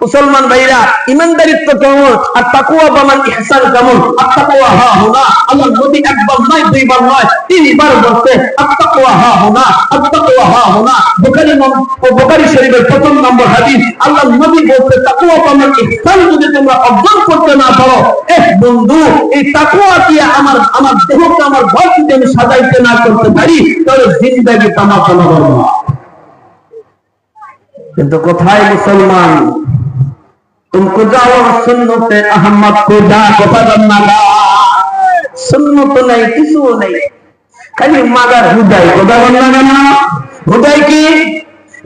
মুসলমান ভাইরা, ইমানদারিত্ব কেমন আর তাকওয়া বামান ইহসান কেমন? আত-তাকওয়া হা হুনা। আল্লাহ নবী একবার নয়, দুইবার নয়, তিনবার বলতে আত-তাকওয়া হা হুনা, আত-তাকওয়া হা হুনা। বুখারী শরীফের প্রথম নম্বর হাদিস। আল্লাহ নবী বলতে তাকওয়া বামান ইহসান যদি তোমরা অর্জন করতে না পারো, বন্ধু, এই তাকওয়া দিয়ে আমার দেহকে, আমার ঘরকে আমি সাজাইতে না করতে পারি, তাহলে জিন্দেগি তামাশা করব না। কিন্তু কোথায় মুসলমান? तुमको जाओ सुन्नते अहमद को जा, কথা জান্না না, সুন্নত নাই, কিছু নাই, খালি মাগার হুদাই। কথা জান্না না, হুদাই কি?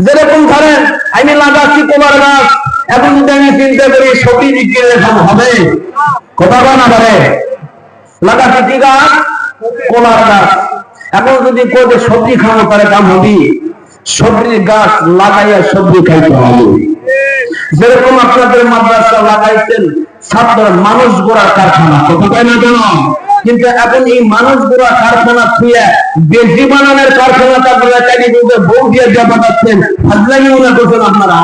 যেরকম ধরেন আমি লাগাচ্ছি কোলার গাছ, এখন যদি আমি চিন্তা করি সবজি বিক্রি রেখান হবে? কথা বলা পারে, লাগাচ্ছি কি গাছ? কোলার গাছ। এখন যদি কোথাও সবজি খাওয়া পারে কাম হবে? সবজির গাছ লাগাইয়া সবজি খাইতে হবে। যেরকম আপনাদের মাদ্রাসা লাগাইছেন ছাত্র মানুষ গড়ার কারখানা, কথা কয় না কেন? কিন্তু এখন এই মানুষ গড়া কারখানা থুয়ে বেশি বানানোর কারখানাটা আপনারা চাইলে বলতে বউ দিয়ে যা পাঠাচ্ছেন, ফাজলামি মনে করছেন আপনারা।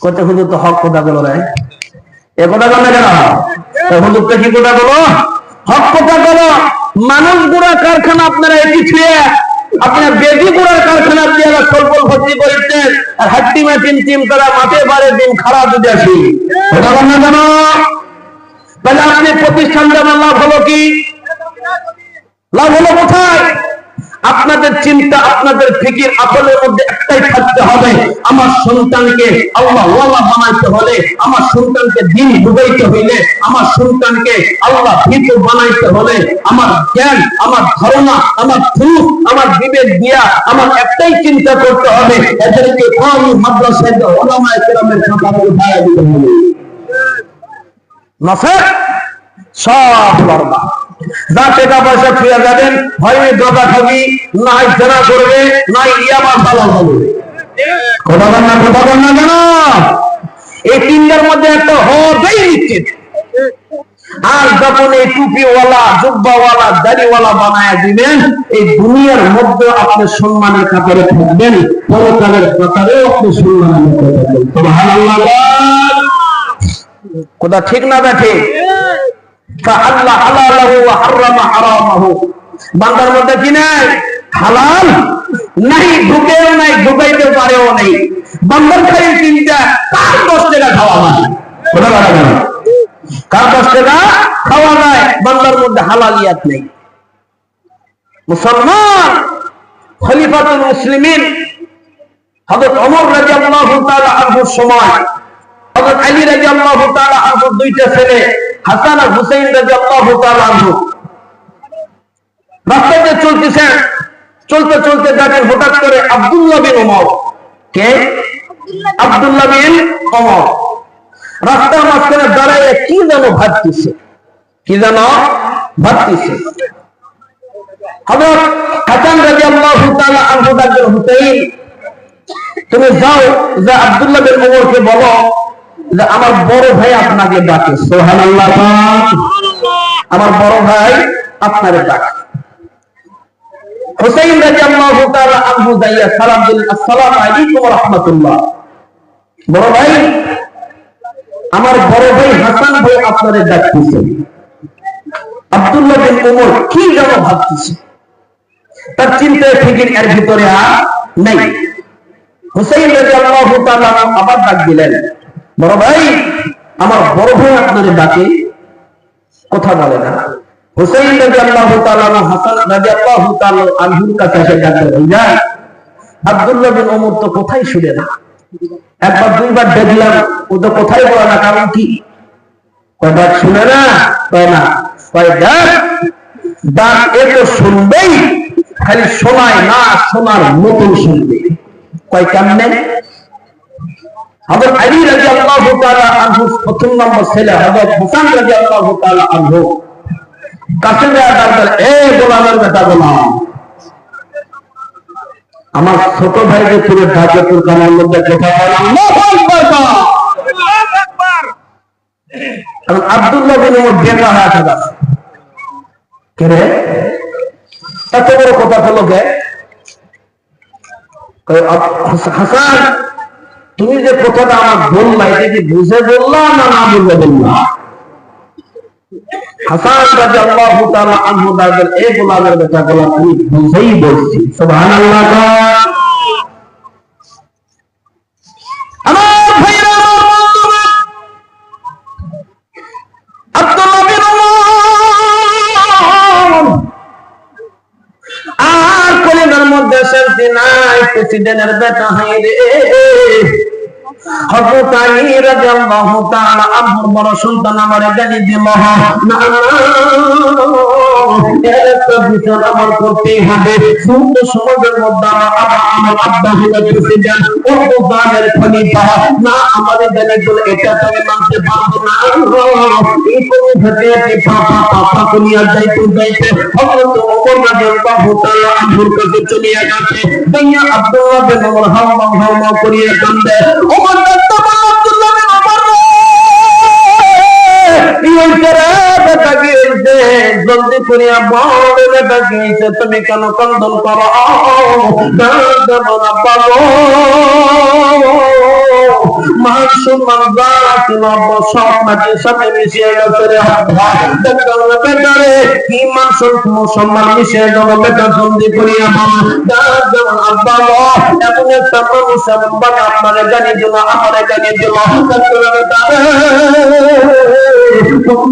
কত হুজুর তো হক কথা বলো রে, এ কথা বলে কেন? হুজুরটা কি কথা বলো? হক কথা বলো। মানুষ গড়া কারখানা আপনারা এটি ছুঁয়ে আপনার বেদি গুড়ার কারখানা দিয়ে স্বল্প ভর্তি করতেন, আর হাট্টি মেশিন টিম তারা মাঠে বারে দিন খারাপ যদি আসি, তাহলে আপনি প্রতিষ্ঠান যেমন লাভ হলো কি? লাভ হলো কোথায়? আপনাদের চিন্তা, আপনাদের ফিকির আকলের মধ্যে একটাই থাকতে হবে, আমার সন্তানকে আল্লাহ ওয়ালা বানাইতে হলে, আমার সন্তানকে দ্বীন বুঝাইতে হইলে, আমার সন্তানকে আল্লাহ ভীত বানাইতে হলে, আমার জ্ঞান, আমার ধারণা, আমার ফুল, আমার বিবেক দিয়া আমার একটাই চিন্তা করতে হবে, এদেরকে কওমি মাদ্রাসায় উলামায়ে কেরামের কাতারে উঠায়া দিতে হবে। নফর সব বরবাদ। যা টাকা পয়সা ফিরে যাবেন, হয় জগা খাবি, নাই জেনা করবে, নাই ইয়াবা চালান হবে। কথা বল না, কথা বল না কেন? এই তিনটার মধ্যে একটা হবেই নিশ্চিত। আর যখন এই টুপিওয়ালা, জুব্বাওয়ালা, দাড়িওয়ালা বানায় দিবেন, এই দুনিয়ার মধ্যে আপনি সম্মানের কাতারে থাকবেন, পরকালের কাতারেও আপনি সম্মানের কাতারে থাকবেন। সুবহানাল্লাহ। কথা ঠিক না ব্যাঠে? আল্লাহ হালালাহু ওয়া হারামা হারামাহু, বান্দার মধ্যে কি নাই? হালাল নাই, ঢুকেও নাই, ঢুকাইতে পারেও নাই। বান্দার খাই চিন্তা কার 10 টাকা খাওয়া নাই, কথা বলা না, কার 10 টাকা খাওয়া নাই, বান্দার মধ্যে হালালিয়াত নেই। মুসলমান খলিফাতুল মুসলিমিন হযরত ওমর রাদিয়াল্লাহু তাআলা আনহুর সময় হযরত আলী রাদিয়াল্লাহু তাআলা আনহুর দুইটা ছেলে হাসান আর হুসাইন রাদিয়াল্লাহু তাআলা আনহু রাস্তাতে চলতেছেন, চলতে চলতে দেখেন হঠাৎ করে আব্দুল্লাহ বিন ওমর, কে? আব্দুল্লাহ বিন ওমর রাস্তার মাঝখানে দাঁড়ায় কি যেন ভাবতেছে, কি যেন ভাবতেছে। হযরত হাসান রাদিয়াল্লাহু তাআলা আনহু ডাকলেন, হুসাইন তুমি যাও, যে আব্দুল্লাহ বিন ওমরকে বলো যে আমার বড় ভাই আপনাকে ডাকে। সুবহানাল্লাহ, আমার বড় ভাই আপনারে ডাকে। হুসাইন রাদিয়াল্লাহু তাআলা আনহু যাইয়া সালাম দিলেন, আসসালামু আলাইকুম ওয়া রাহমাতুল্লাহ। বড় ভাই, আমার বড় ভাই হাসান ভাই আপনারে ডাকতেছে। আব্দুল্লাহ বিন ওমর কি যেন ভাবতেছে, তার চিন্তায় ফিকির এর ভিতরে আর নাই। হুসাইন রাদিয়াল্লাহু তাআলা আবার ডাক দিলেন, বড় ভাই, আমার বড় ভাই আপনারে ডাকে, কথা বলে না। হুসাইন রাদিয়াল্লাহু তাআলা হাসান রাদিয়াল্লাহু তাআলা আনহুর কাছে এসে ডাকলেন, ভাইয়া আব্দুল্লাহ বিন ওমর তো কোথায় শুনে না, একবার দুইবার দেখলাম ও তো কোথায় বলে না, কারণ কি? কয়বার শুনে না, কয় না, কয় ডাক এ তো শুনবেই, খালি শোনায় না, শোনার মতন শুনবে। কয় কেমনে? হযরত আলী রাদিয়াল্লাহু তাআলা আনহু প্রথম নম্বর ছেলে হযরত হাসান রাদিয়াল্লাহু তাআলা আনহু কাছে যায়, ডাকলেন, এ গোলামের বেটা গোলাম, আমার ছোট ভাইকে তুলে ডাকে, তোর কানের মধ্যে কথা বল, আল্লাহু আকবার। কারণ আব্দুল্লাহ বিন ওমর বেকা হয়ে আছে, কে রে এত বড় কথা বলো কে? হাসান তুমি যে কথাটা আমার বললা এটা কি বুঝে বললা না না বুঝে বললা? হাসান রাদিয়াল্লাহু তাআলা আনহু দাঁড়ালেন, এই গোলামের বেটা গোলাম আমি বুঝেই বলছি। সুবহানাল্লাহ। আমার ভাইরা আব্দুল্লাহ বিন ওমর আর কলিজার মধ্যে শান্তি নাই, প্রেসিডেন্টের বেটা হাইরে হযরত আলী রাদিয়াল্লাহু তাআলা আনহুর বড় সন্তান আমারে গালি দিল, না এর একটা বিচার আমার করতেই হবে। ছোট সমাজের মধ্যে আমার আব্বা হলো প্রেসিডেন্ট, ও তো জানের খলিফা, না আমাদের গালিগুলো এটা তো আমি মানতে পারবো না। এই কোনো ভেটে পাপা কুনিয়া যাইতে যাইতে হযরত ওমর রাদিয়াল্লাহু তাআলা আনহুর কাছে চলে গেছে। ভাইয়া আব্দুল্লাহ বিন ওমর হাওয়া করিয়ে কান্দে। ওমর আব্দুল্লাহ বিন ওমর জলদি করিয়া বড় বেটা গিয়েছে, তুমি কেন কন্দন করো? সব মাটির সাথে মিশিয়ে গেছে রে বেটারে, কি মান সম্মান মিশিয়ে গেল বেটা, জলদি করিয়া আব্বা এমন একটা মানুষ আপনারে জানিয়ে দিল, আমারে জানিয়ে দিল,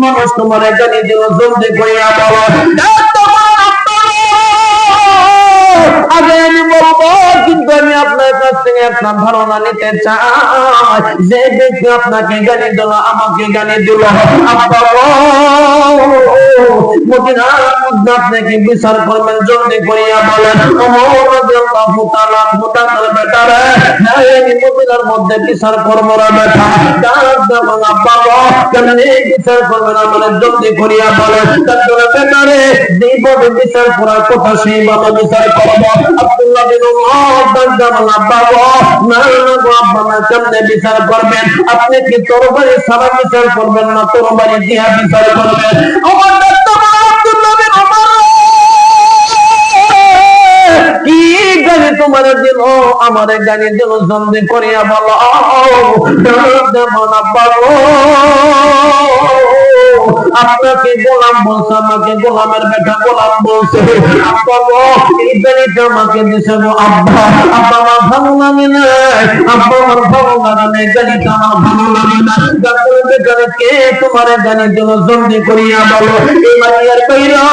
মানুষ তোমারে জানিয়ে দিল, জলদি করিয়া বলো। আগে আমি বলবো, কিন্তু আমি আপনার কাছ থেকে একটা ধারণা নিতে চাই, যে ব্যক্তি আপনাকে গালি দিল, আমাকে গালি দিল, মদিনার মধ্যে আপনাকে বিচার করবেন, জলদি করিয়া বলেন। বেটারে আমি মদিনার মধ্যে বিচার করবো না বেটা, কেমনি বিচার করবেন আমাদের জলদি করিয়া বলেন। বেটারে যেইভাবে বিচার করার কথা সেইভাবে বিচার করবো। আব্দুল্লাহ বিন ওমর না আব্বা না, কেমনে বিচার করবেন? আপনি কি তরবারি ছাড়া বিচার করবেন না তরবারি দিয়া বিচার করবেন? আব্দুল্লাহ বিন ওমর কি গালি তোমার দিল, আমার গালি দিল, জলদি করিয়া বলো। আপনাকে গোলাম বলছে, আমাকে গোলামের বেটা গোলাম বলছে, এই গালিটা আমাকে দিছে গো আব্বা। আব্বা আমার ভালো লাগে না, আব্বা আমার ভালো লাগে না, গালিটা আমার ভালো লাগে না। বেটারে কে তোমার গালি দিল, জলদি করিয়া বলো। এই মারিয়ার কইরা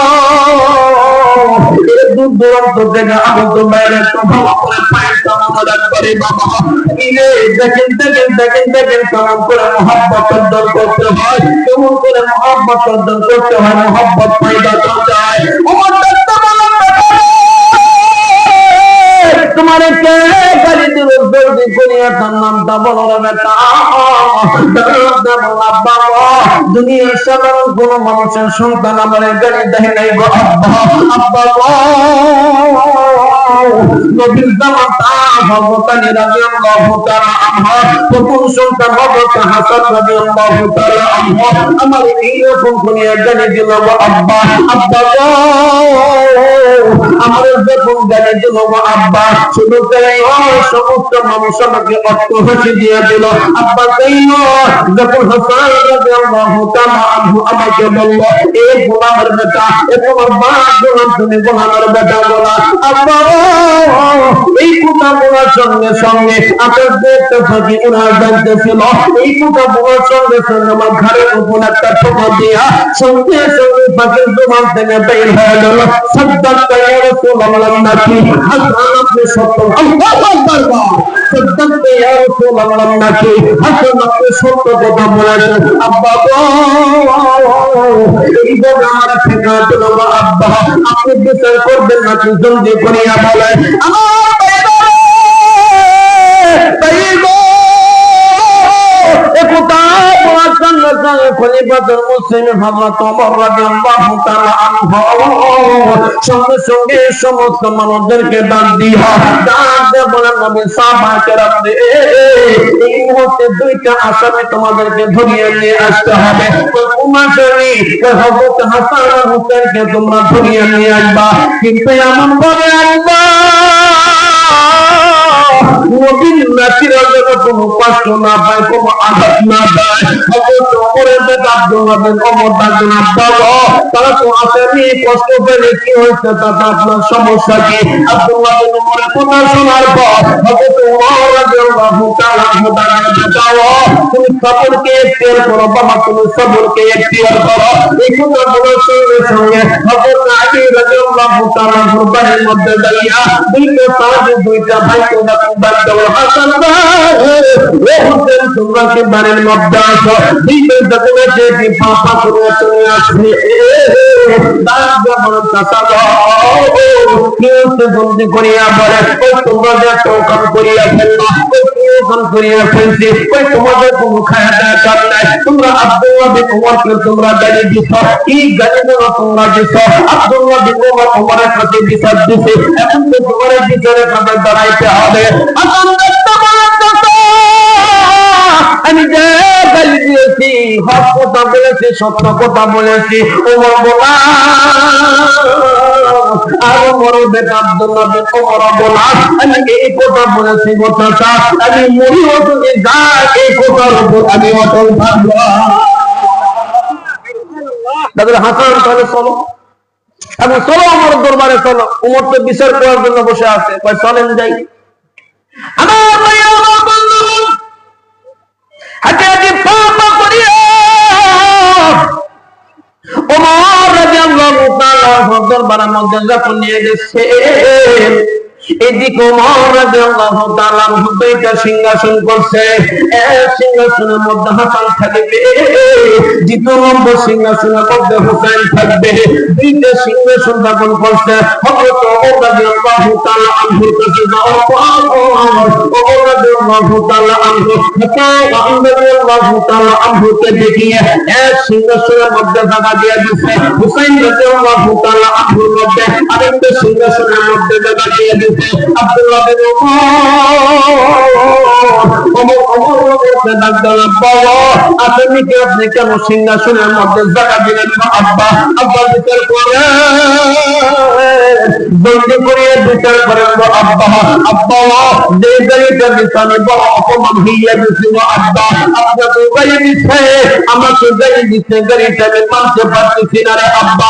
দূর দূরান্ত থেকে আগত বাইরে তো ভালো করে পায়টা মনে করে বাবা। দেখেন দেখেন দেখেন দেখেন কেমন করে মহব্বত অর্জন করতে হয়, কেমন করে মহব্বত অর্জন করতে হয়, মহব্বত পয়দা করতে হয়। তোমার কে গালি দিল, জলদি করিয়া তার নামটা বলো রে বেটা। দুনিয়ার সাধারণ কোন মানুষের সন্তান আমার গালি দেয় নাই গো আব্বা। আব্বা নবীর জামাতা হযরত আলী রাদিয়াল্লাহু তাআলা আনহু, প্রথম সন্তান হযরত হাসান রাদিয়াল্লাহু তাআলা আনহু, আমার এইরকম করিয়া গালি দিল গো আব্বা। আব্বা আমার যখন গালি দিল গো আব্বা, শুধু তাই সমস্ত মানুষ আমাকে অট্ট হাসি দিয়ে দিল। আব্বা তাই যখন হাসান রাদিয়াল্লাহু তাআলা আনহু আমাকে বলল, এ গোলামের বেটা, এ তোমার বাপ গোলাম, তুমি গোলামের বেটা বলা। আব্বা এই কথা বলার সঙ্গে সঙ্গে আপনার দেখতে থাকি ওনার জানতেছিল, এই কথা বলার সঙ্গে সঙ্গে আমার ঘরের উপর একটা ঠোকা দিয়া সঙ্গে সঙ্গে পাখির জবান থেকে বের হয়ে গেল, সাদ্দাক্তা ইয়া রাসূলুল্লাহ নাকি হাসান আপনি সত্য, আল্লাহু আকবার, সাদ্দাক্তা ইয়া রাসূলুল্লাহ নাকি হাসান আপনি সত্য কথা বলেছেন। আব্বা এই কথা আমার থেকে দিল আব্বা, আপনি বিচার করবেন নাকি জলদি করিয়া বলেন। আমার সঙ্গে সঙ্গে সমস্ত মানুষদেরকে ডাক দিয়া বলেন, নবী সাহাবাকেরা, এই মুহূর্তে দুইটা আসামি তোমাদেরকে ধরিয়ে নিয়ে আসতে হবে। হযরত হাসান আর হুসাইনকে তোমরা ধরিয়ে নিয়ে আসবা, কিন্তু এমন ভাবে আসবা নবীর নাতিরা যেন কোনো কষ্ট না পায়, কোনো আঘাত না দেয়। হযরত ওমরের বেটা আব্দুল্লাহ বিন ওমর ডাকলেন, আব্বা গো, তারা তো আসেনি, কষ্ট পেলে কি হয়েছে, তাতে আপনার সমস্যা কি? আব্দুল্লাহ বিন ওমরের কথা শোনার পর হযরত ওমর রাদিয়াল্লাহু তাআলা আনহু ডাকলেন, যাও তুমি সবরকে ইখতিয়ার করো বাবা, তুমি সবরকে ইখতিয়ার করো। এই কথা বলার সঙ্গে সঙ্গে হযরত আলী রাদিয়াল্লাহু তাআলা বাড়ির মধ্যে দাঁড়িয়ে দুইটা সাহাবী, দুইটা ভাইকে ডাকলেন, হাসান ভাই, ও হোসেন, তোমরা কি বাড়ির মধ্যে আসো? দুইটা যখন এসে কি পাপা করে চলে আসবে, তার যখন চাচা বন্দি করিয়া বলে, তোমরা যে চৌকান করিয়া ফেললো, করিয়া ফেলছি, তোমাদের কোনো খায়া দেয় কাজ নাই। তোমরা আব্দুল্লাহ বিন ওমরকে তোমরা গালি দিছ, এই গালিগুলো তোমরা দিছ। আব্দুল্লাহ বিন ওমর ওমরের কাছে বিচার দিছে, এখন তো তোমার বিচারের কাছে দাঁড়াইতে হবে। আমি যে গালি দিয়েছি, হক কথা বলেছি, সত্য কথা বলেছি। ওমর বলা আর ওমরের বেটা আব্দুল্লাহ বিন ওমর বলা, আমি এই কথা বলেছি, কথাটা আমি মরিও তুমি যা, এই কথার উপর আমি অটল থাকবো। তাদের হাসান, তাহলে চলো, এখন চলো আমার দরবারে চলো। ওমর তো বিচার করার জন্য বসে আছে, কয় চলেন যাই। আমার হাতে হাতে পাপা করিয়া ওমর রাদিয়াল্লাহু তাআলা দরবারের মধ্যে যখন নিয়ে গেছে, এদিকে ওমর রাদিয়াল্লাহু তাআলা দুইটা সিংহাসন করছে। এক সিংহাসনের মধ্যে হাসান থাকবে, দ্বিতীয় নম্বর সিংহাসনের মধ্যে হুসাইন থাকবে। দুইটা সিংহাসন যখন করছে, হযরত ওমর রাদিয়াল্লাহু তাআলা আনহুর কাছে যাওয়ার পর ওমর রাদিয়াল্লাহু তাআলা আনহু রাদিয়াল্লাহু তাআলা আনহুকে দেখিয়ে এক সিংহাসনের মধ্যে জায়গা দিয়ে দিয়েছে, হুসাইন রাদিয়াল্লাহু তাআলা আনহুর মধ্যে আরেকটা সিংহাসনের মধ্যে জায়গা দিয়ে দিয়েছে। আব্দুল্লাহ বিন ওমর আপনি কেন সিংহাসনের মধ্যে জায়গা দিলেন না? আব্বা বিচার করে বন্দি করিয়ে বিচার করেন গো আব্বা। যে গাড়িটা দিচ্ছে আমি বড় অপমান হইয়া গেছি গো আব্বা। আপনাকে গাড়ি দিচ্ছে, আমাকে গাড়ি দিচ্ছে, গাড়িটা আমি মানতে পারতেছি না রে আব্বা।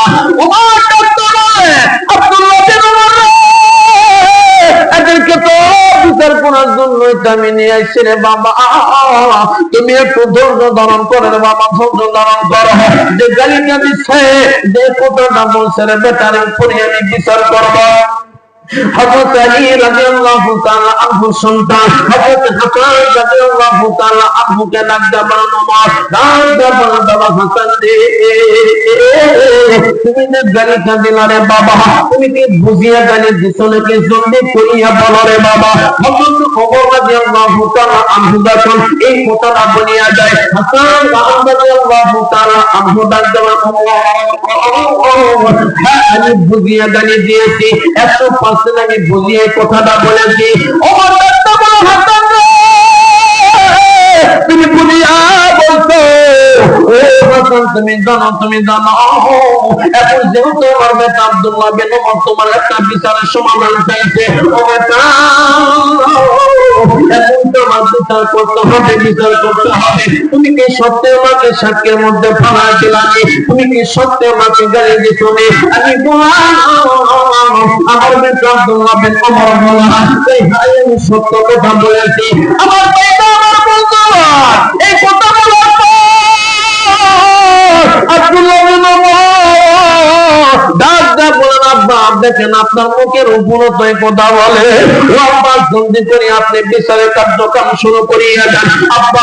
এদেরকে তো বিচার করার জন্য আমি নিয়ে আসছি রে বাবা। তুমি একটু ধৈর্য ধারণ করে রে বাবা, ধৈর্য ধারণ করো। যে গালিটা দিচ্ছে, যে কথাটা বলছে রে বেটার উপরে আমি বিচার করবো। হযরত আলী রাদিয়াল্লাহু তাআলা আনহুর সন্তান হযরত হাসান রাদিয়াল্লাহু তাআলা আনহুকে ডাক দেওয়া ওমর, ডাক দেওয়া বাবা হাসান রে, তুমি যে গালিটা দিলা রে বাবা, তুমি কি বুঝিয়া গালি দিছো নাকি জলদি করিয়া বলো রে বাবা। হযরত ওমর রাদিয়াল্লাহু তাআলা আনহু যখন এই কথাটা বলিয়া যায়, হাসান রাদিয়াল্লাহু তাআলা আনহু ডাক দেওয়া ওমর, হ্যাঁ আমি বুঝিয়া গালি দিয়েছি, 100% আমি বুঝিয়ে কথাটা বলেছি। ওমর হাসান তুমি বুঝিয়া বলছো, ও হাসান তুমি জানো এখন যেহেতু আমার বেটা আব্দুল্লাহ বিন ওমর তোমার একটা বিচারের সমাধান চাইছে, ও বেটা এখন তোমার বিচার করতে হবে, বিচার করতে হবে। তুমি কি সত্যি আমাকে সাক্ষীর মধ্যে ফালা দিলানি? তুমি কি সত্যি আমাকে গালি দিছনি? আমি আমার বেটা আব্দুল্লাহ বিন ওমর বলা, আমি সত্য কথা বলেছি। আমার বেটা আমার বলতো এই কথা বলার পর আব্দুল্লাহ বিন ওমর ডাক দেয়া বলেন, আব্বা দেখেন আপনার মুখের উপরও তো এই কথা বলে, ও আব্বা জলদি করে আপনি বিচারের কার্যক্রম শুরু করিয়া যান। আব্বা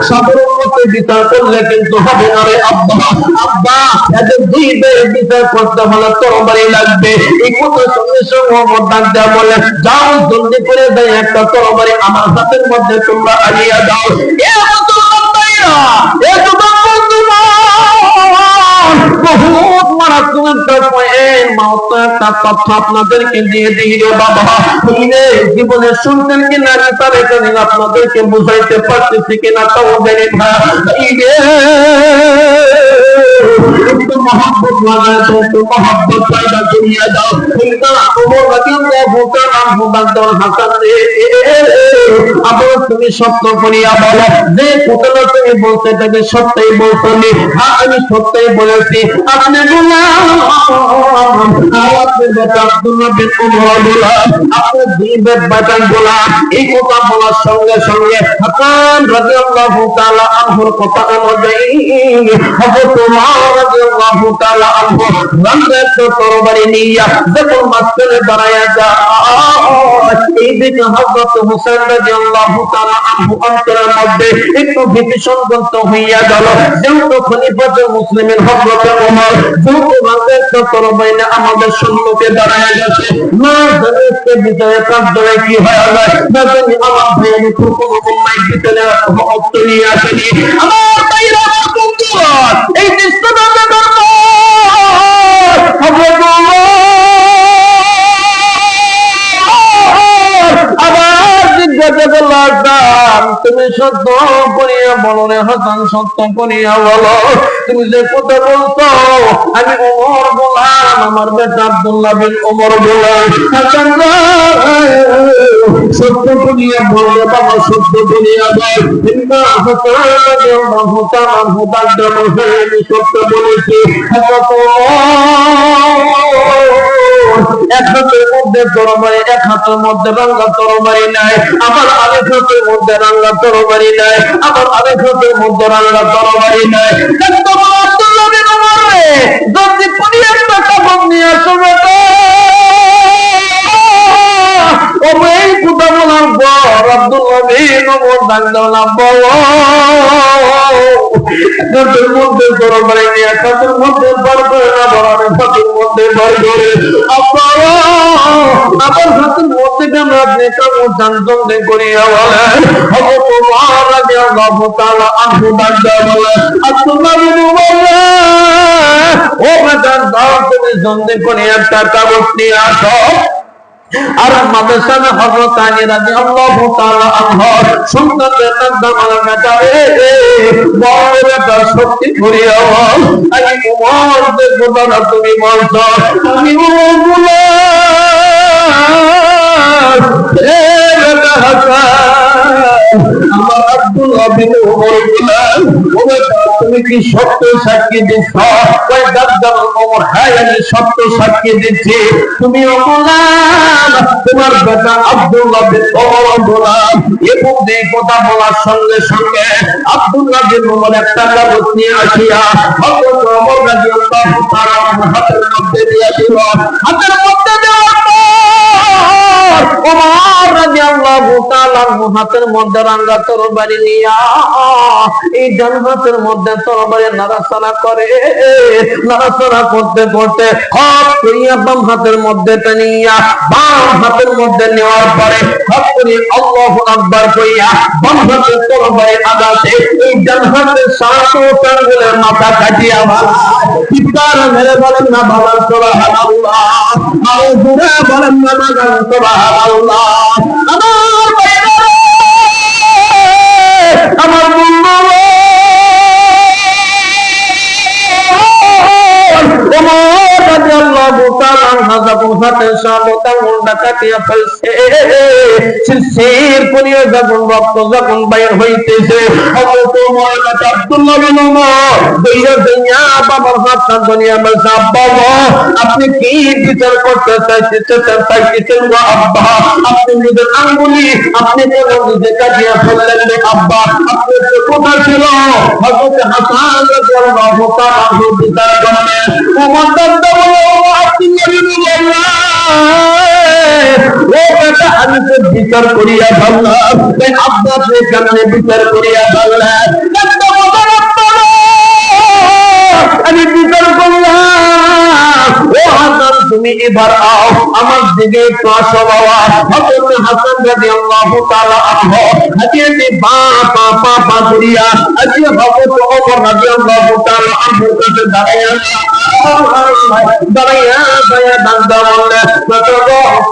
সাধারণ মতে বিচার করলে কিন্তু হবে না রে আব্বা। এদের দুই ভাইয়ের বিচার করতে হলে তরবারি লাগবে। এই কথা সঙ্গে সঙ্গে ওমর ডাক দেয়া বলে, যাও জলদি করে দেয় একটা তরবারি আমার হাতের মধ্যে তোমরা আনিয়া দাও। বহুত মারা একটা তথ্য আপনাদেরকে দিয়ে দিই রে বাবা, জীবনে শুনতেন কিনা তার আপনাদেরকে বুঝাইতে পারতেছি কিনা তাও জানি না। একটু মহব্বত লাগায় তো, একটু মহব্বত পয়দা করিয়া দাও। আবার তুমি সত্য করিয়া বলো, যে কথাটা তুমি বলতে তাকে সত্যই বলতো, আমি সত্যই বলেছি। আপনি এই কথা বলার সঙ্গে সঙ্গে হাসান রাদিয়াল্লাহু তাআলা আনহুর কথা অনুযায়ী হযরত ওমর রাদিয়াল্লাহু তাআলা আনহু রান্দার তরবারি নিয়ে যখন মাঝখানে দাঁড়ায়া যায়, এই দিকে হযরত হুসাইন রাদিয়াল্লাহু তাআলা আনহু অন্তরের মধ্যে একটু ভীতি সঞ্জাত হইয়া গেল। যেহেতু খলিফাতুল মুসলিমিন হযরত ওমর যেহেতু রান্দার তরবারি নিয়ে আমাদের সম্মুখে দাঁড়ায়া গেছে, না জানে বিজয়ের কার্যে কি হয়ে যায়, না জানি আমার ভাইয়ের কোনো মাইক ভিতরে অর্থ নিয়ে আসেনি। আমার ভাইরা এই দৃশ্যটা তুমি সত্য করিয়া বলো রে হাসান, সত্য করিয়া বলো, তুমি যে কথা বলছো আমি ওমর বললাম, আমার বেটা আব্দুল্লাহ বিন ওমর বললাম, হাসান সত্য করিয়া বললে বাবা, সত্য করিয়া বল। সত্য বলেছি। এক হাতের মধ্যে তরবারি, এক হাতের মধ্যে রাঙ্গা তরবারি নাই, আবার আরেক হাতের মধ্যে রাঙ্গা তরবারি নাই, আবার আরেক হাতের মধ্যে রাঙ্গা তরবারি নাই। আব্দুল্লাহ বিন ওমর রে যদি পুরি একটা কাপড় নিয়ে আসো বেটা, এই কথা বলার পর আব্দুল্লাহ বিন ওমর ডাকলেন, আব্বা হাতের মধ্যে তরবারি নিয়ে হাতের মধ্যে বার করে না, বলার হাতের মধ্যে বার করে, আব্বা আবার হাতের মধ্যে কেন আপনি কেমন জানতে করিয়া বলেন, হযরত ওমর রাদিয়াল্লাহু তাআলা আনহু ডাকতে বলেন, আব্দুল্লাহ বিন ওমর ও বেটা দাও, তুমি জানতে করে একটা কাগজ নিয়ে আসো। আর মাদ্রাসায় হযরত আলী রাদিয়াল্লাহু তাআলা আনহু সন্তানদের নাম মেটাবে, বড় বেটা শক্তি করিয়া বল, আমি ওমর যে কথা তুমি বলছো, আমি ওমর বললাম, এ বেটা হাসান, আমার আব্দুল্লাহ বিন ওমর বললাম, ও বেটা তুমি কি সত্য সাক্ষী দিচ্ছ? ওই দাদা ওমর, হ্যাঁ আমি সত্য সাক্ষী দিচ্ছি। তুমি বললাম তোমার বেটা আব্দুল্লাহ বিন ওমর বললাম, এবং এই কথা বলার সঙ্গে সঙ্গে আব্দুল্লাহ বিন ওমর একটা কাগজ নিয়ে আসিয়া হযরত ওমর রাদিয়াল্লাহু তাআলা হাতের মধ্যে দিয়ে দিল। হাতের মধ্যে দেওয়ার পর ওমর রাদিয়াল্লাহু তাআলা হাতের মধ্যে রাঙ্গা তরবারি নিয়া এই ডান হাতের মধ্যে তরবারি নাড়াচাড়া করে, নাড়াচাড়া করতে করতে হঠাৎ করিয়া বাম হাতের মধ্যে টানিয়া বাম হাতের মধ্যে নেওয়ার পরে হঠাৎ করে আল্লাহু আকবার কইয়া বাম হাতের তরবারি আঘাতে এই ডান হাতের সাত আঙ্গুলের মাথা কাটিয়া চিৎকার মেরে বলেন না বাবা সুবহানাল্লাহ, আরো জোরে বলেন না বাবা সুবহানাল্লাহ। আমার ভাইরা, আমার বন্ধু ওমর রাদিয়াল্লাহু তাআলা যখন হাতের সামনে আঙ্গুলটা কাটিয়া ফেলছে, শিরশির করিয়া যখন রক্ত যখন বাইর হইতেছে, হযরত ওমর আব্দুল্লাহ বিন ওমর দইয়া দইয়া বাবার হাতটা ধরিয়া বলছে, আব্বা আপনি কি বিচার করতে চাইতেছেন গো আব্বা? আপনি নিজের আঙ্গুলি আপনি কেন নিজে কাটিয়া ফেললেন রে আব্বা? আপনার তো কথা ছিল হযরত হাসান রাদিয়াল্লাহু তাআলা বিচার করবেন। ওমর দাদা বলে, আব্দুল্লাহ বিন ওমর ও বেটা আমি তো বিচার করিয়া ভাবলাম, আব্বা আপনি কেমনে বিচার করিয়া ভাবলেন? আমি বিচার করলাম, ও হাসান তুমি তুমি এবার আও আমার দিকে একটু আসো বাবা। হযরত হাসান রাদিয়াল্লাহু তাআলা আনহু হাদিয়াতে পা করিয়া আজকে হযরত ওমর রাদিয়াল্লাহু তাআলা আনহুর কাছে দাঁড়াইয়া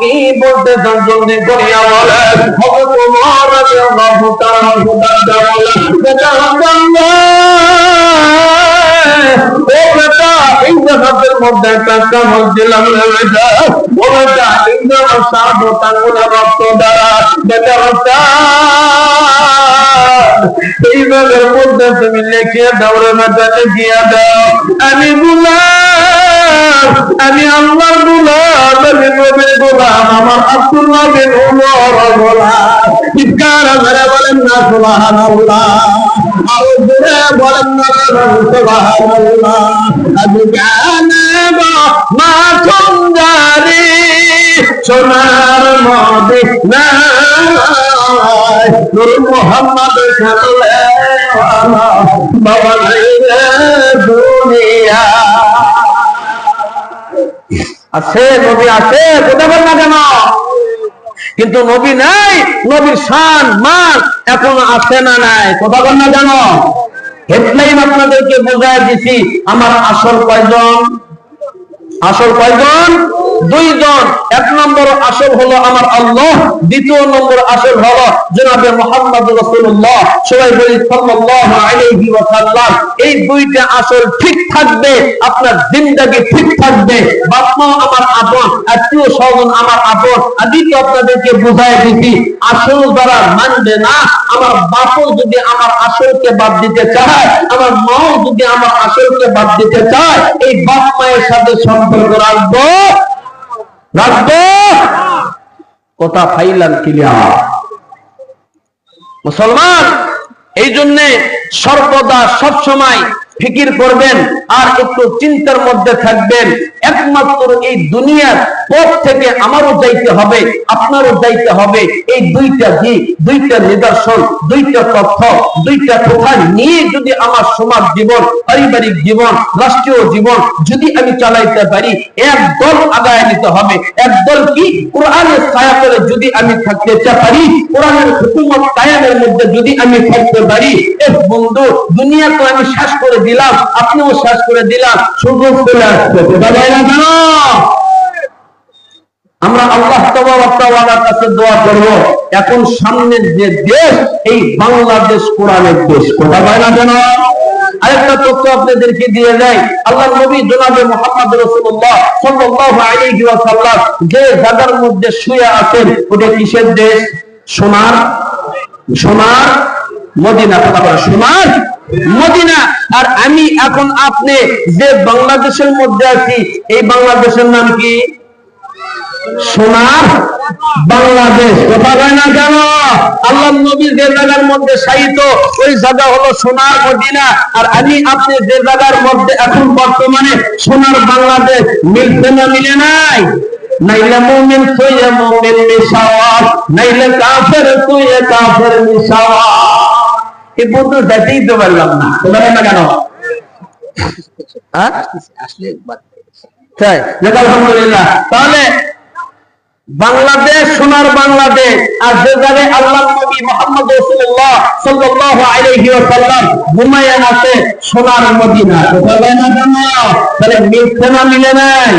কি বলতে জলদি করিয়া বলে। হযরত ওমর রাদিয়াল্লাহু তাআলা আনহু ও বেটা এই জায়গার মধ্যে একটা কামড় দিলাম রে বেটা। ও বেটা ইন্দা সাধ তাঙ্গুলা রক্ত দ্বারা বেটা এই জায়গার মধ্যে তুমি লিখিয়ে দাও রে বেটা, লিখিয়ে দাও। আমি গোলাম, আমি আল্লাহর গোলাম, আমি নবীর গোলাম, আমার আব্দুল্লাহ বিন উমর গোলাম। চিৎকার করে বলেন না সুবহানাল্লাহ, আর জোরে বলেন না সুবহানাল্লাহ। আমি জানাব মা সুন্দরী সোনার মদিনায় নূর মুহাম্মদ সাল্লাল্লাহু বাবা দুনিয়া আছে, নবী আছে, কথা বল না কেন? কিন্তু নবী নাই, নবীর শান মান এখনো আছে না নাই? কথা বল না কেন? হেডলাইন আপনাদেরকে বোঝায় দিছি। আমার আসল কয়জন? আসল কয়জন? দুইজন। এক নম্বর আসল হলো আমার আল্লাহ, দ্বিতীয় নম্বর আসল হলো জনাবে মুহাম্মদ রাসূলুল্লাহ, সবাই বলি সাল্লাল্লাহু আলাইহি ওয়াসাল্লাম। এই দুইটা আসল ঠিক থাকবে, আপনার জিন্দেগি ঠিক থাকবে। বাপ মা আমার আপন, আত্মীয় স্বজন আমার আপন। আদি তো আপনাদেরকে বুঝাই দিছি, আসল যারা মানবে না, আমার বাপও যদি আমার আসলকে বাদ দিতে চায়, আমার মাও যদি আমার আসলকে বাদ দিতে চায়, এই বাপ মায়ের সাথে সম্পর্ক রাখবো রাখবো। কথা ফাইলাম ক্লিয়ার মুসলমান। এই জন্য সর্বদা সবসময় ফিকির করবেন আর একটু চিন্তার মধ্যে থাকবেন। একমাত্র এই দুনিয়ার পথ থেকে আমারও যাইতে হবে, আপনারও যাইতে হবে। এই দুইটা দিক, দুইটা নিদর্শন, দুইটা তথ্য, দুইটা কথা নিয়ে যদি আমার সমাজ জীবন, পারিবারিক জীবন, রাষ্ট্রীয় জীবন যদি আমি চালাইতে পারি, একদল আগায় নিতে হবে। একদল কি? কোরআনের ছায়া করে যদি আমি থাকতে পারি, কোরআনের হুকুমত কায়েমের মধ্যে যদি আমি থাকতে পারি, বন্ধু দুনিয়া তো আমি শেষ করে দিলাম, আপনিও শেষ করে দিলাম, সুযোগ চলে আসছে। আমরা আল্লাহ তাআলার কাছে দোয়া করব, এখন সামনের যে দেশ, এই বাংলাদেশ কোরআনের দেশ। কথা বলে না কেন? আরেকটা তথ্য আপনাদেরকে দিয়ে দেয়, আল্লাহর নবী জনাবে মুহাম্মদ রাসূলুল্লাহ সাল্লাল্লাহু আলাইহি ওয়াসাল্লাম যে জায়গার মধ্যে শুয়ে আছেন, ওটা কিসের দেশ? সোনার সোনার মদিনা। কথা বলে সোনার মদিনা। আর আমি এখন আপনি যে বাংলাদেশের মধ্যে আছি, এই বাংলাদেশের নাম কি? সোনার বাংলাদেশ। কথা হয় না কেন? আল্লাহ নবী যে জায়গার মধ্যে শায়িত, ওই জায়গা হলো সোনার মদিনা। আর আমি আপনি যে জায়গার মধ্যে এখন বর্তমানে সোনার বাংলাদেশ, মিলছে না মিলে নাই? নাইলে মুমিন তুইয়ে মুমিন মিশাওয়াত, নাইলে কাফের তুইয়ে কাফের মিশাওয়াত। এই বন্ধু যাইতেই তো পারলাম না। বলেন না কেন? আসলে তাই আলহামদুলিল্লাহ। তাহলে বাংলাদেশ সোনার বাংলাদেশ, আর যে জায়গায় আল্লাহ নবী মুহাম্মদ রাসূলুল্লাহ সাল্লাল্লাহু আলাইহি ওয়াসাল্লাম ঘুমায়েন আছে, সোনার মদিনা। বলেন না কেন? তাহলে মিলছে না মিলে নাই?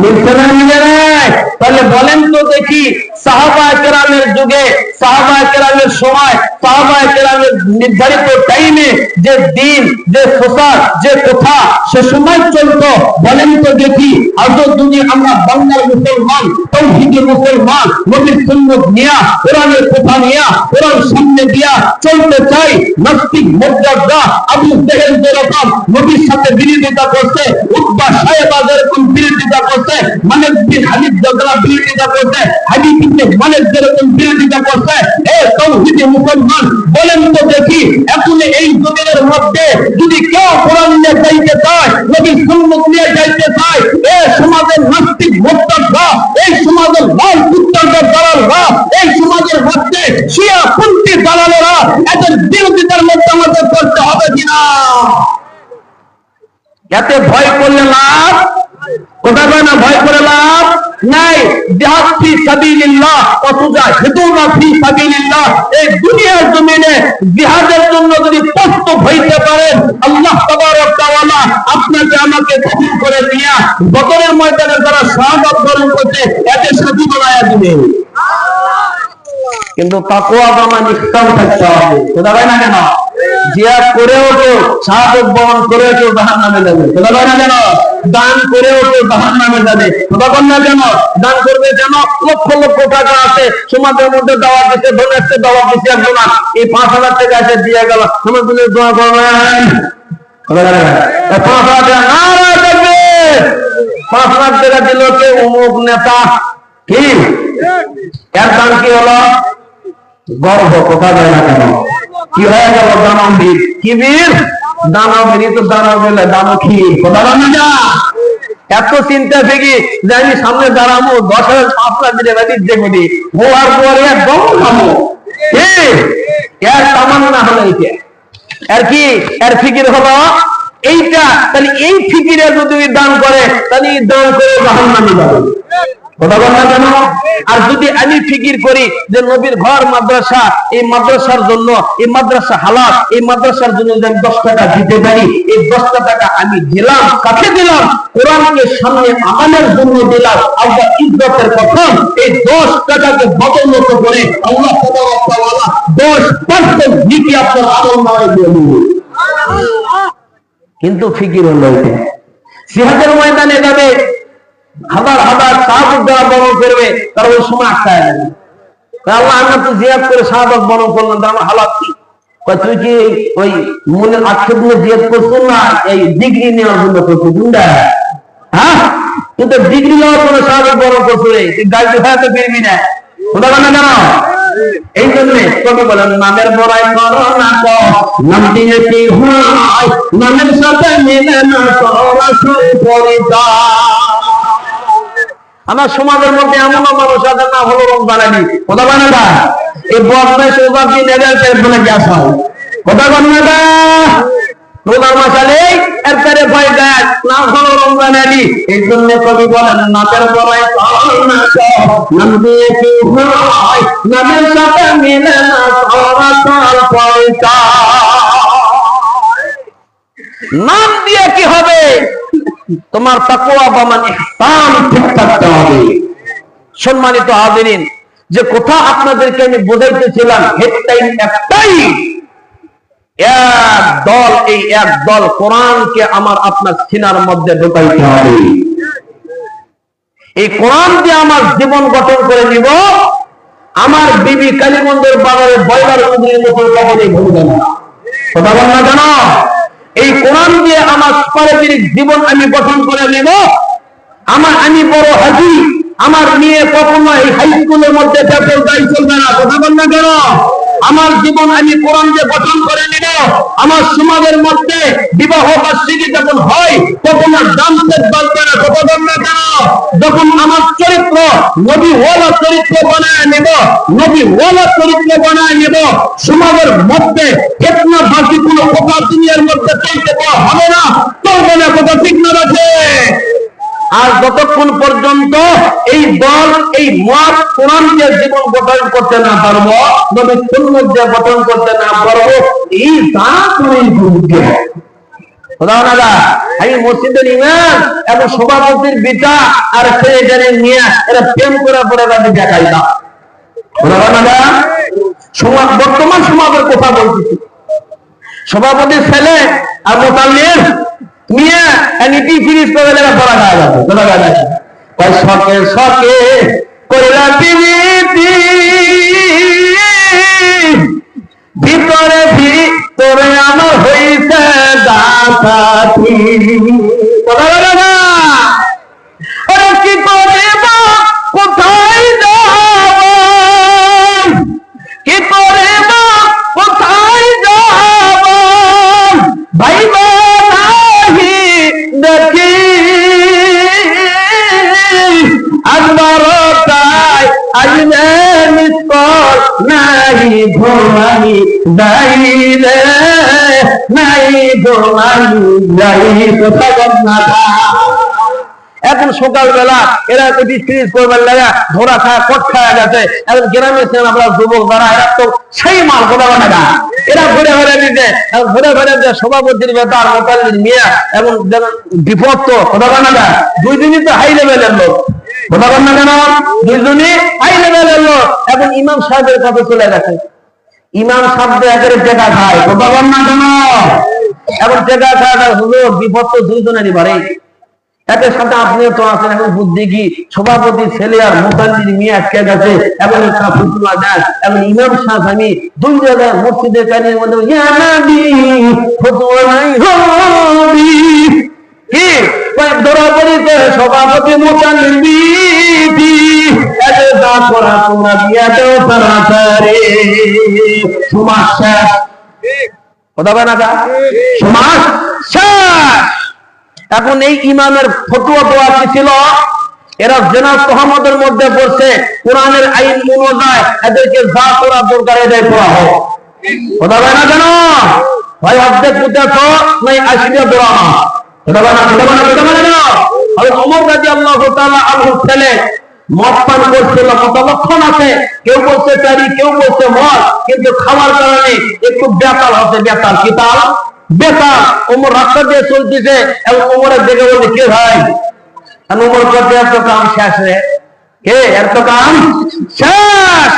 মিলছে না মিলে নাই? তাহলে বলেন তো দেখি, সাহাবায়ে কেরামের যুগে, সাহাবায়ে কেরামের সময়, সাহাবায়ে কেরামের নির্ধারিত টাইমে যে দিন, যে সোসার, যে কথা সে সময় চলতো, বলেন তো দেখি। আজ যদি আমরা বাংলার মুসলমান, তৌহিদি মুসলমান, নবীর সুন্নাত নিয়া, কোরআনের কথা নিয়া, কোরআন সামনে দিয়া চলতে চাই, নাস্তিক মুরতাদা আবু জেহেল যেরকম নবীর সাথে বিরোধিতা করছে, উতবা সাহেবা যেরকম বিরোধিতা করছে, মালিক বিন হানিফ যারা বিরোধিতা করছে, হাবিব ইবনে মালিক যেরকম বিরোধিতা করছে, এ তৌহিদি মুসলমান বলেন তো দেখি, এখন এই জমিনের মধ্যে যদি কেউ কোরআন নিয়ে যাইতে চায়, নবীর সুন্নাত নিয়ে যাইতে চায়, এই সমাজের নাস্তিক মুরতাদা, এই সমাজের লাল কুত্তাদের দালালরা, এই সমাজের মধ্যে শিয়া পন্থী দালালেরা, এদের বিরোধিতার মধ্যে আমাদের করতে হবে কিনা? এতে ভয় করলে লাভ? কথা বলে না, ভয় করে লাভ? জিহাদ ফি সাবিলিল্লাহ ওয়া তুজাহিদুনা ফি সাবিলিল্লাহ, এই দুনিয়ার জমিনে জিহাদের জন্য যদি প্রস্তুত হইতে পারেন, আল্লাহ তাবারক ওয়া তাআলা আপনাকে আমাকে কবুল করে দিয়া বদরের ময়দানে যারা শাহাদাত বরণ করতে এদের সাথী বানায়া দিবে। কিন্তু তাকওয়া বা নিষ্ঠাও থাকতে হবে। কথা বলে না কেন? জিহাদ করেও তো শাহাদাত বরণ করেও তো জাহান্নামে যাবে। কথা বলে না কেন? দান করেও তো জাহান্নামে যাবে। কথা বল না কেন? দান করবে কেন? লক্ষ লক্ষ টাকা আছে সমাজের মধ্যে দেওয়া দিতে, ধনেছে দেওয়া দিতে একজন, এই 5,000 টাকা এসে দিয়ে গেল, সমাজে দোয়া করবেন। 5,000 টাকা না রাখবে, 5,000 টাকা দিল কে অমুক নেতা, কি এর দাম কি হলো? গর্ব। কথা বলে না কেন? কি হয়ে গেল? দানবীর। কি বীর? দানবীর। তো দানবীর দানক্ষীর। কথা বলে না? এত চিন্তা থেকে যে আমি সামনে দাঁড়াবো, 10,000 5,000 দিলে দিতে করি, হওয়ার পরে একদম খাবো। এর তামান্না হলো এইটা। আর কি এর ফিকির হলো এইটা। তাহলে এই ফিকিরে যদি দান করে, তাহলে দান করে জাহান্নামে যাবে। কথা বল না কেন? আর যদি আমি ফিকির করি যে নবীর ঘর মাদ্রাসা, এই মাদ্রাসার জন্য, এই মাদ্রাসা হালাল, এই মাদ্রাসার জন্য যদি আমি 10 টাকা দিতে পারি, এই 10 টাকা আমি দিলাম, কাকে দিলাম? কোরআনকে সামনে আমানের জন্য দিলাম। আল্লাহ ইজ্জতের প্রথম এই 10 টাকাকে বদলত করে আল্লাহ তাবারক ওয়া তাআলা 10% নেকি আপনার আমলনামায় দিয়ে দিবেন। কিন্তু ফিকির হলো এটা। জিহাদের ময়দানে যাবে, হাজার হাজার শাহাদাত যারা বরণ করবে, তারা ওই সময় আটকায় যাবে। আল্লাহ আমরা তো জিহাদ করে শাহাদাত বরণ করলাম, আমার হালাত কি? তুই কি ওই মনের আক্ষেপ নিয়ে জিহাদ করছো না এই ডিগ্রি নেওয়ার জন্য করছো? গুন্ডা, হ্যাঁ? কিন্তু ডিগ্রি নেওয়ার জন্য শাহাদাত বরণ করছো রে, তুই গাড়ি হয়তো পেরবি না। ওটা মানে জানো? এই জন্য কবি বলেন, নামের বড়াই করো না তো, নাম দিয়ে কি হয়, নামের সাথে মিলে না সরাসরি পরিচয়। আমার সমাজের মধ্যে এমন মানুষ আছে না হলো রমজান আলী। কথা বলে না? এই বদমাইশ ওজার দিন এদের বলে গ্যাস হয়। কথা বলে না? রোজার মাস আলী এরপরে ভয় দেয় না হলো রমজান আলী। এই জন্য কবি বলেন, নামের বড়াই করো না তো, নাম দিয়ে কি হয়, নামের সাথে মিলে না সরাসরি পরিচয়। নাম দিয়ে কি হবে? তোমার তাকওয়া বা ইহসান ঠিক থাকতে হবে। সম্মানিত হাজিরিন, যে কথা আপনাদেরকে আমি বোঝাইতেছিলাম, হেডলাইন একটাই, এক দল, এই এক দল কোরআনকে আমার আপনার সিনার মধ্যে ঢুকাইতে হবে। এই কোরআন দিয়ে আমার জীবন গঠন করে নিব। আমার বিবি কালীমন্দির বাজারে বয়লার মন্দিরের মতো কখনই ভুলবে না। কথা বল না কেন? এই কোরআন দিয়ে আমার পারিবারিক জীবন আমি গঠন করে নেব। আমি বড় হাজি, আমার মেয়ে কখনো এই হাই স্কুলের মধ্যে চলবে না। কথা বল না কেন? আমার জীবন আমি কোরআন দিয়ে গঠন করে নিব। আমার সমাজের মধ্যে বিবাহ বার্ষিকী যখন হয়, তখন আর ডান্সের চলবে না। কথা বল না কেন? যখন আমার চরিত্র নবী ওয়ালা চরিত্র বানায় নেব, নবী ওয়ালা চরিত্র বানায় নেব, সমাজের মধ্যে ফিতনা বাজি কোনো কথা দুনিয়ার মধ্যে চলতে দেওয়া হবে না, চলবে না। কথা ঠিক না রাখে? আর যতক্ষণ পর্যন্ত এই দল, এই মত কোরআন দিয়ে জীবন গঠন করতে না পারবো, নবীর সুন্নাত দিয়ে গঠন করতে না পারবো, এই জাতই ভুলবে। আমি মসজিদের ইমাম এবং সভাপতির বিটা আর ছেলেটারে নিয়ে এরা প্রেম করে পড়ে আমি দেখাই না। বর্তমান সমাজের কথা বলতেছি। সভাপতির ছেলে আর মোতাল্লিম নিয়ে নীতি ফিরিজ করে পড়া খাওয়া যাবে। শখে শখে করলা প্রীতি, ভিতরে ভিতরে আমার হইছে ডাকাতি। কি করে কোথায় যাব, কি করে কোথায় যাব, ভাই নাহি দেখি একবার তাই আইলে মিসকল নাই ঘুমানি যাইলে, নাই ঘুমানি যাই। কোথা না এখন সকালবেলা এরা ফ্রিজ করবার লাগা ধরা খায় কট খাওয়া গেছে। এখন গ্রামে আমরা যুবক যারা এরা তো সেই মাল কথা বলে না, এরা ঘুরে ঘুরে দিতে ঘুরে ঘুরে যে সভাপতির বেতার মোতালির মিয়া এবং বিপদ তো কথা বলে না, দুই দিনই তো হাই লেভেলের লোক কথা বল না কেন, দুইজনই হাই লেভেলের লোক। এখন ইমাম সাহেবের কাছে চলে গেছে, ইমাম সাহেব একেবারে টেকা খায় কথা বল না কেন, এখন টেকা খায় হুজুর বিপদ তো দুইজনেরই বাড়ে, একের সাথে আপনিও তো আছেন। এখন বুদ্ধি কি সভাপতি ছেলে আর মোতাল্লির মেয়ে আটকে গেছে, এবং একটা ফুটলা দেন, এবং ইমাম সাহেব আমি দুই জায়গায় মসজিদের কানের মধ্যে ইয়া নবী ফতোয়া নাই হবি কি ধরা পড়িতে সভাপতি মোতাল্লির বিবি এতে দা করা তোমরা বিয়া দেও তাড়াতাড়ি সমাজ শেষ কথা বলে না সমাজ শেষ। এখন এই ইমামের ফতোয়া দেওয়া কি ছিল, এরা জেনা তহমতের মধ্যে পড়ছে, কোরআনের আইন অনুযায়ী এদেরকে যা করা দরকার এটাই করা হোক কথা বলে না কেন, ভাই অর্ধেক পুঁতেছ নাই 80টা দোয়া কথা বলে না কথা বলে না কথা বলে না। ওমর রাদিয়াল্লাহু তাআলা আনহু ছেলে মদ পান করছিল, মতলক্ষণ আছে, কেউ বলছে চারি কেউ বলছে মদ, কিন্তু খাওয়ার কারণে একটু বেতাল হচ্ছে, বেতাল কি তাল বেতাল। ওমর রাস্তা দিয়ে চলতেছে এবং ওমরের দেখে বলছে কে ভাই, ওমর করতে এত কাম শেষ রে, কে এত কাম শেষ।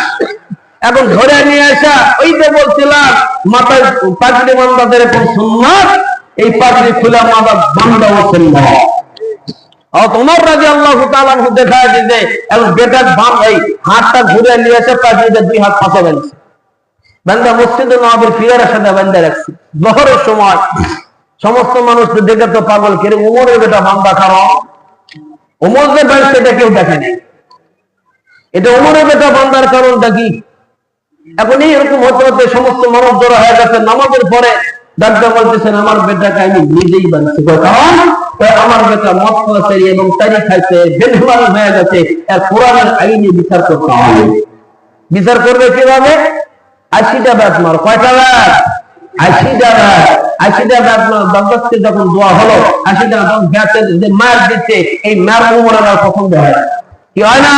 এখন ধরে নিয়ে আসা ওই যে বলছিলাম মাথায় পাগড়ি বান্ধাদের এখন সুন্নাত, এই পাগড়ি খুলে মাথা বান্ধা হচ্ছেন না। তোমার রাদিয়াল্লাহু তাআলা দেখা দিতে এবং বেটার বাম এই হাতটা ঘুরে নিয়ে এসে পাগড়িতে দুই হাত পাশে বাঁধছে, বান্দা মসজিদে নববীর পিয়ারের সাথে বান্ধা রাখছে। জোহরের সময় সমস্ত মানুষ দেখে তো পাগল, কে ওমরের বেটা বান্দা কারণ ওমর যে বাঁধছে এটা কেউ দেখেনি, এটা ওমরের বেটা বান্দার কারণটা কি। এখন এইরকম হতে হতে সমস্ত মানুষ জড়ো হয়ে গেছে। নামাজের পরে ডাক্তার বলতেছেন আমার বেটাকে আমি নিজেই বাঁধছি, কারণ আমার বেটা মদ খাচ্ছে এবং তারি খাইছে, বেহুমান হয়ে গেছে, আর কোরআনের আইনে বিচার করতে হবে। বিচার করবে কিভাবে, 80টা ব্যাট মার, কয়টা ব্যাট 80টা ব্যাট, 80টা ব্যাট মার বাগদাদকে যখন দোয়া হলো 80টা ব্যাটের যে মার দিচ্ছে এই মার ওমরের আর পছন্দ হয় না, কি হয় না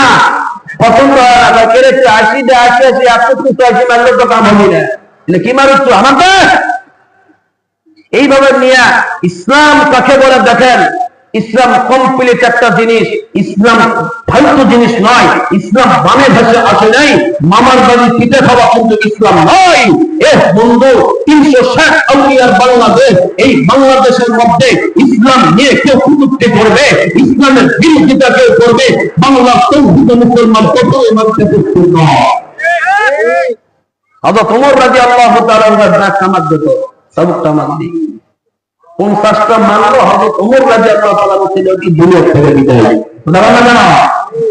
পছন্দ হয় না, কেড়েছে 80টা 80 80 মারলে তো কাম হবে না, কি মারুচ্ছ আমার দেশ। এইভাবে নিয়ে ইসলাম কাকে বলে দেখেন, ইসলাম কমপ্লিট একটা জিনিস, ইসলাম ফালতু জিনিস নয়, ইসলাম বামে ভাষে আসে নাই, মামার বাড়ি পিঠে খাওয়া কিন্তু ইসলাম নয়। বন্ধু 360 আউলিয়ার বাংলাদেশ, এই বাংলাদেশের মধ্যে ইসলাম নিয়ে কেউ কুটুক্তি করবে, ইসলামের বিরোধিতা কেউ করবে, বাংলা তৌহিদ মুসলমান কত মানতে প্রস্তুত নয়। ওমর রাদিয়াল্লাহু তাআলা কামাত দিত সবটা আমার দিই 50টা মানলো হযরত ওমর রাদিয়াল্লাহু তাআলা বলেছিল কি দুনিয়া থেকে বিদায় হয় না,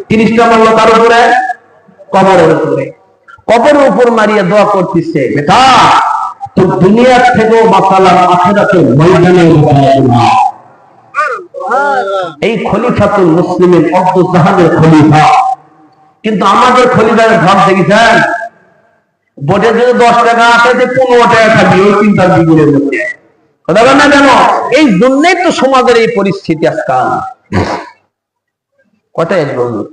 30টা মানলো তার উপরে কবরের উপরে, কবরের উপর মারিয়ে দোয়া করতেছে বেটা তো দুনিয়া থেকেও বাঁচালাম আখিরাতের ময়দানে বাঁচালাম। এই খলিফাতুল মুসলিমিন আব্দুল জাহানের খলিফা, কিন্তু আমাদের খলিফার ঘর দেখেছেন বোটে যদি 10 টাকা আসে যে 15 টাকা থাকবে, ওই চিন্তার বিগুড়ের মধ্যে কথা বল না কেন। এই জন্যই তো সমাজের এই পরিস্থিতি আজকাল। কটাই বলুন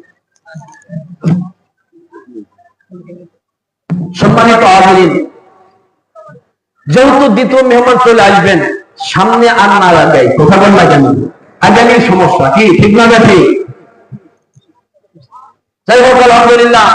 সম্মানিত হাজিরিন, যেহেতু দ্বিতীয় মেহমান চলে আসবেন, সামনে আর না লাগাই কথা বল না কেন, আগামী সমস্যা কি ঠিক না ঠিক। যাই হোক আলহামদুলিল্লাহ